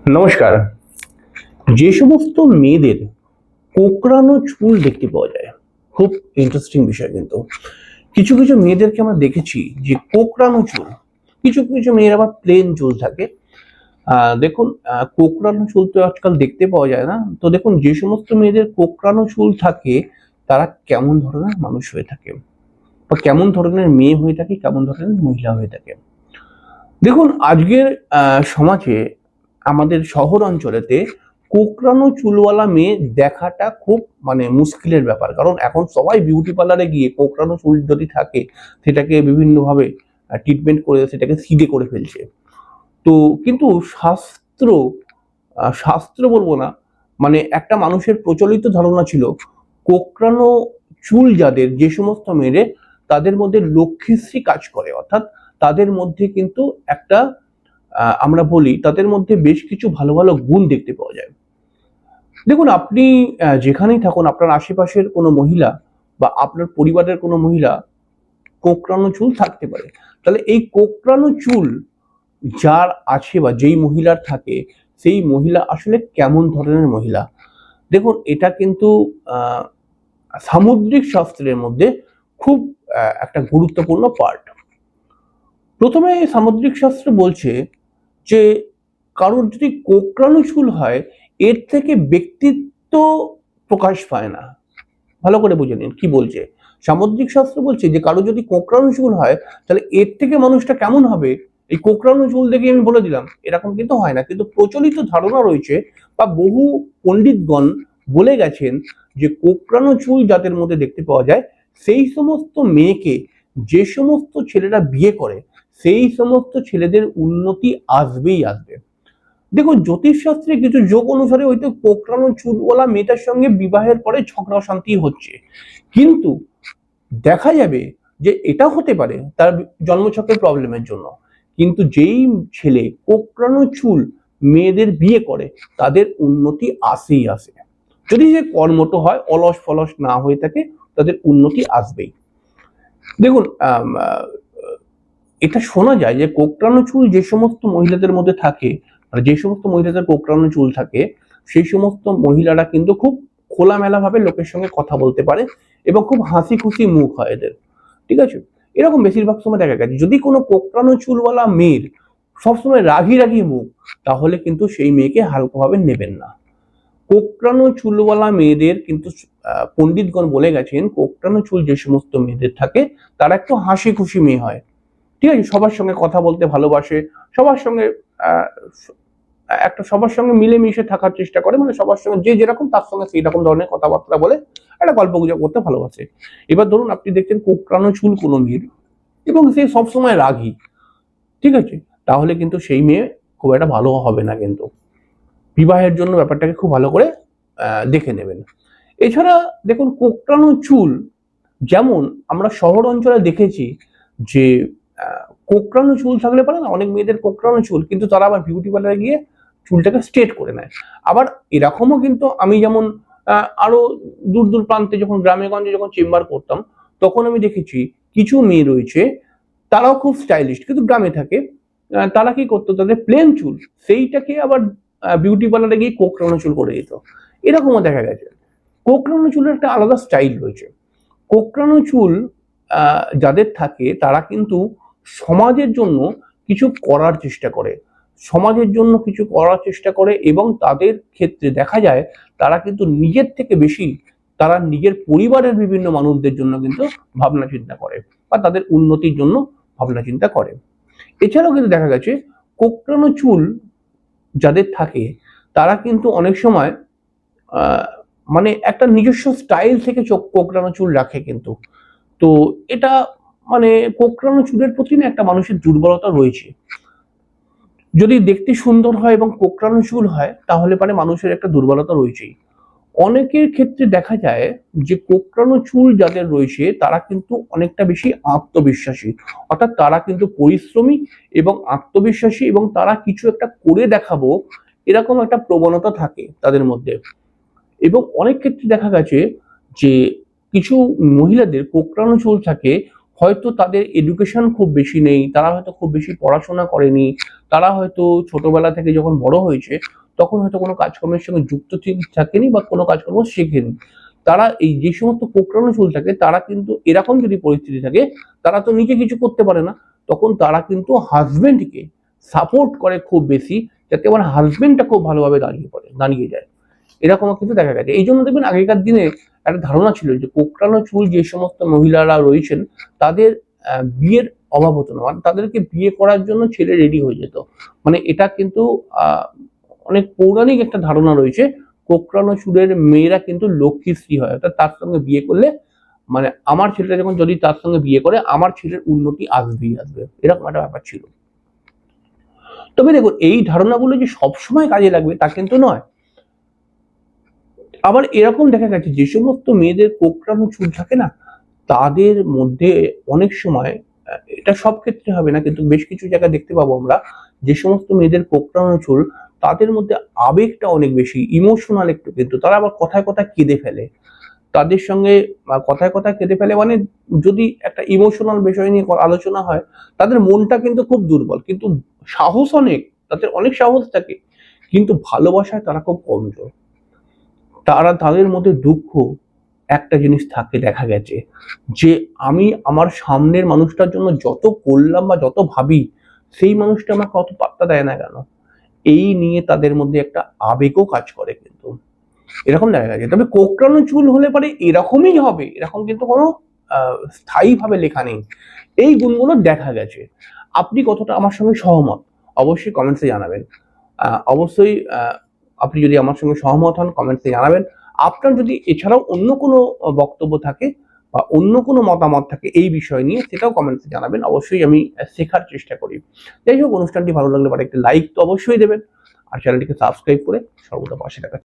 নমস্কার। যে সমস্ত মেয়েদের কোঁকড়ানো চুল দেখতে পাওয়া যায়, খুব ইন্টারেস্টিং বিষয়। কিন্তু কিছু কিছু মেয়েদেরকে আমরা দেখেছি যে কোঁকড়ানো চুল, কিছু কিছু মেয়ের আবার প্লেন চুল থাকে। দেখুন, কোঁকড়ানো চুল তো আজকাল দেখতে পাওয়া যায় না। তো দেখুন, যে সমস্ত মেয়েদের কোঁকড়ানো চুল থাকে তারা কেমন ধরনের মানুষ হয়ে থাকে, বা কেমন ধরনের মেয়ে হয়ে থাকে, কেমন ধরনের মহিলা হয়ে থাকে। দেখুন, আজকের সমাজে, আমাদের শহর অঞ্চলেতে কোঁকড়ানো চুলওয়ালা মেয়ে দেখাটা খুব মুশকিলের ব্যাপার। কারণ এখন সবাই বিউটি পার্লারে গিয়ে কোঁকড়ানো চুল যদি থাকে সেটাকে বিভিন্নভাবে ট্রিটমেন্ট করে সেটাকে সিধে করে ফেলছে। তো কিন্তু শাস্ত্র, শাস্ত্র বলবো না, একটা মানুষের প্রচলিত ধারণা ছিল কোঁকড়ানো চুল যাদের, যে সমস্ত মেয়েদের, তাদের মধ্যে লক্ষ্মীশ্রী কাজ করে। অর্থাৎ তাদের মধ্যে কিন্তু একটা, আমরা বলি, তাদের মধ্যে বেশ কিছু ভালো ভালো গুণ দেখতে পাওয়া যায়। দেখুন, আপনি যেখানেই থাকুন, আপনার আশেপাশের কোনো মহিলা বা আপনার পরিবারের কোনো মহিলা কোঁকড়ানো চুল থাকতে পারে। তাহলে এই কোঁকড়ানো চুল যার আছে বা যেই মহিলার থাকে, সেই মহিলা আসলে কেমন ধরনের মহিলা? দেখুন, এটা কিন্তু সামুদ্রিক শাস্ত্রের মধ্যে খুব একটা গুরুত্বপূর্ণ পার্ট। প্রথমে সামুদ্রিক শাস্ত্র বলছে যে কারোর যদি কোঁকড়ানো চুল হয়, এর থেকে ব্যক্তিত্ব প্রকাশ পায় না। ভালো করে বুঝে নিন কি বলছে। সামুদ্রিক শাস্ত্র বলছে যে কারো যদি কোঁকড়ানো চুল হয়, তাহলে এর থেকে মানুষটা কেমন হবে, এই কোঁকড়ানো চুল দেখে আমি বলে দিলাম, এরকম কিন্তু হয় না। কিন্তু প্রচলিত ধারণা রয়েছে, বা বহু পণ্ডিতগণ বলে গেছেন যে কোঁকড়ানো চুল যাদের মধ্যে দেখতে পাওয়া যায়, সেই সমস্ত মেয়েকে যে সমস্ত ছেলেরা বিয়ে করে, সেই সমস্ত ছেলেদের উন্নতি আসবেই আসবে। দেখুন, জ্যোতিষশাস্ত্রে কিছু যোগ অনুসারে হয়তো কোঁকড়ানো চুলওয়ালা মেয়েটার সঙ্গে বিবাহের পরে ঝগড়া অশান্তি হচ্ছে, কিন্তু দেখা যাবে যে এটা হতে পারে তার জন্মছকের প্রবলেমের জন্য। কিন্তু যেই ছেলে কোঁকড়ানো চুল মেয়েদের বিয়ে করে, তাদের উন্নতি আসেই আসে। যদি সে কর্মঠ হয়, অলস ফলস না হয়ে থাকে, তাদের উন্নতি আসবেই। দেখুন, এটা শোনা যায় যে কোঁকড়ানো চুল যে সমস্ত মহিলাদের মধ্যে থাকে, যে সমস্ত মহিলাদের কোঁকড়ানো চুল থাকে, সেই সমস্ত মহিলারা কিন্তু খুব খোলামেলা ভাবে লোকের সঙ্গে কথা বলতে পারে, এবং খুব হাসি খুশি মুখ হয় এদের। ঠিক আছে? এরকম বেশিরভাগ সময় দেখা গেছে। যদি কোনো কোঁকড়ানো চুলওয়ালা মেয়ের সবসময় রাগি রাগি মুখ, তাহলে কিন্তু সেই মেয়েকে হালকাভাবে নেবেন না। কোঁকড়ানো চুলওয়ালা মেয়েদের কিন্তু পণ্ডিতগণ বলে গেছেন, কোঁকড়ানো চুল যে সমস্ত মেয়েদের থাকে, তারা একটু হাসি খুশি মেয়ে হয়। ঠিক আছে? সবার সঙ্গে কথা বলতে ভালোবাসে, সবার সঙ্গে আহ, সবার সঙ্গে মিলেমিশে থাকার চেষ্টা করে। সবার সঙ্গে যে যেরকম, তার সঙ্গে সেই রকম ধরনের কথাবার্তা বলে একটা গল্প গুজব করতে ভালোবাসে। এবার ধরুন, আপনি দেখছেন কোঁকড়ানো চুল কোনো মেয়ের, এবং সে সবসময় রাগী, ঠিক আছে, তাহলে কিন্তু সেই মেয়ে খুব একটা ভালো হবে না। কিন্তু বিবাহের জন্য ব্যাপারটাকে খুব ভালো করে দেখে নেবেন। এছাড়া দেখুন, কোঁকড়ানো চুল যেমন আমরা শহর অঞ্চলে দেখেছি যে কোঁকড়ানো চুল থাকলে পারে না, অনেক মেয়েদের কোঁকড়ানো চুল, কিন্তু তারা আবার বিউটি পার্লারে গিয়ে চুলটাকে স্ট্রেট করে নেয়। আবার এরকমও কিন্তু আমি যেমন আরো দূর দূর প্রান্তে যখন গ্রামে গঞ্জে যখন চেম্বার করতাম, তখন আমি দেখেছি কিছু মেয়ে রয়েছে, তারাও খুব স্টাইলিশ, কিন্তু গ্রামে থাকে। তারা কি করতো, তাদের প্লেন চুল সেইটাকে আবার বিউটি পার্লারে গিয়ে কোঁকড়ানো চুল করে দিত। এরকমও দেখা গেছে। কোঁকড়ানো চুলের একটা আলাদা স্টাইল রয়েছে। কোঁকড়ানো চুল যাদের থাকে, তারা কিন্তু সমাজের জন্য কিছু করার চেষ্টা করে, সমাজের জন্য কিছু করার চেষ্টা করে, এবং তাদের ক্ষেত্রে দেখা যায় তারা কিন্তু নিজের থেকে বেশি তারা নিজের পরিবারের বিভিন্ন মানুষদের জন্য কিন্তু ভাবনা চিন্তা করে, বা তাদের উন্নতির জন্য ভাবনা চিন্তা করে। এছাড়াও কিন্তু দেখা গেছে কোঁকড়ানো চুল যাদের থাকে, তারা কিন্তু অনেক সময় আহ একটা নিজস্ব স্টাইল থেকে চোখ কোঁকড়ানো চুল রাখে কিন্তু। তো এটা কোঁকড়ানো চুলের প্রতি না একটা মানুষের দুর্বলতা রয়েছে। যদি দেখতে সুন্দর হয় এবং কোঁকড়ানো চুল হয়, তাহলে মানুষের একটা দুর্বলতা রয়েছেই। অনেকের ক্ষেত্রে দেখা যায় যে কোঁকড়ানো চুল যাদের রয়েছে, তারা কিন্তু অনেকটা বেশি আত্মবিশ্বাসী। অর্থাৎ তারা কিন্তু পরিশ্রমী এবং আত্মবিশ্বাসী, এবং তারা কিছু একটা করে দেখাবো, এরকম একটা প্রবণতা থাকে তাদের মধ্যে। এবং অনেক ক্ষেত্রে দেখা গেছে যে কিছু মহিলাদের কোঁকড়ানো চুল থাকে হয়তো তাদের এডুকেশন খুব বেশি নেই, তারা হয়তো খুব বেশি পড়াশোনা করেনি, তারা হয়তো ছোটবেলা থেকে যখন বড় হয়েছে তখন হয়তো কোনো কাজকর্মের সঙ্গে যুক্ত ঠিক থাকেনি বা কোনো কাজকর্ম শেখেনি। তারা এই যে সমস্ত কোঁকড়ানো চুল থাকে তারা কিন্তু এরকম যদি পরিস্থিতি থাকে, তারা তো নিজে কিছু করতে পারে না, তখন তারা কিন্তু হাজবেন্ডকে সাপোর্ট করে খুব বেশি, যাতে আমার হাজবেন্ডটা খুব ভালোভাবে দাঁড়িয়ে যায়। এরকমও কিন্তু দেখা গেছে। এই জন্য দেখবেন আগেকার দিনে একটা ধারণা ছিল যে কোঁকড়ানো চুল যে সমস্ত মহিলারা রয়েছেন তাদের বিয়ের অভাব হতো না, মানে তাদেরকে বিয়ে করার জন্য ছেলে রেডি হয়ে যেত। মানে এটা কিন্তু অনেক পৌরাণিক একটা ধারণা রয়েছে, কোঁকড়ানো চুলের মেয়েরা কিন্তু লক্ষ্মী স্ত্রী হয়, অর্থাৎ তার সঙ্গে বিয়ে করলে মানে আমার ছেলেটা যখন যদি তার সঙ্গে বিয়ে করে আমার ছেলের উন্নতি আসবেই আসবে, এরকম একটা ব্যাপার ছিল। তবে দেখুন এই ধারণাগুলো যে সবসময় কাজে লাগবে তা কিন্তু নয়। আবার এরকম দেখা গেছে যে সমস্ত মেয়েদের কোঁকড়ানো চুল থাকে না, তাদের মধ্যে অনেক সময় এটা সব ক্ষেত্রে হবে না কিন্তু বেশ কিছু জায়গায় দেখতে পাবো আমরা, যে সমস্ত মেয়েদের কোঁকড়ানো চুল তাদের মধ্যে আবেগটা অনেক বেশি, ইমোশনাল একটু, কিন্তু তারা আবার কথায় কথায় কেঁদে ফেলে। তাদের সঙ্গে কথায় কথায় কেঁদে ফেলে, মানে যদি একটা ইমোশনাল বিষয় নিয়ে আলোচনা হয়, তাদের মনটা কিন্তু খুব দুর্বল, কিন্তু সাহস অনেক, তাদের অনেক সাহস থাকে, কিন্তু ভালোবাসায় তারা খুব কমজোর। তাদের মধ্যে দুঃখ একটা জিনিস থাকে দেখা গেছে, যে আমি আমার সামনের মানুষটার জন্য যত করলাম বা যত ভাবি, সেই মানুষটা আমাকে অত পাত্তা দেয় না কেন, এই নিয়ে তাদের মধ্যে একটা আবেগও কাজ করে কিন্তু, এরকম দেখা গেছে। তবে কোঁকড়ানো চুল হলে পরে এরকমই হবে এরকম কিন্তু কোনো স্থায়ী ভাবে লেখা নেই, এই গুণগুলো দেখা গেছে। আপনি কতটা আমার সঙ্গে সহমত অবশ্যই কমেন্টসে জানাবেন। অবশ্যই আপনি যদি আমার সঙ্গে সহমত হন কমেন্টসে জানাবেন। আপনার যদি এছাড়াও অন্য কোনো বক্তব্য থাকে বা অন্য কোনো মতামত থাকে এই বিষয় নিয়ে, সেটাও কমেন্টসে জানাবেন, অবশ্যই আমি শেখার চেষ্টা করি। যাই হোক, অনুষ্ঠানটি ভালো লাগলে পরে একটা লাইক তো অবশ্যই দেবেন, আর চ্যানেলটিকে সাবস্ক্রাইব করে সর্বদা পাশে থাকার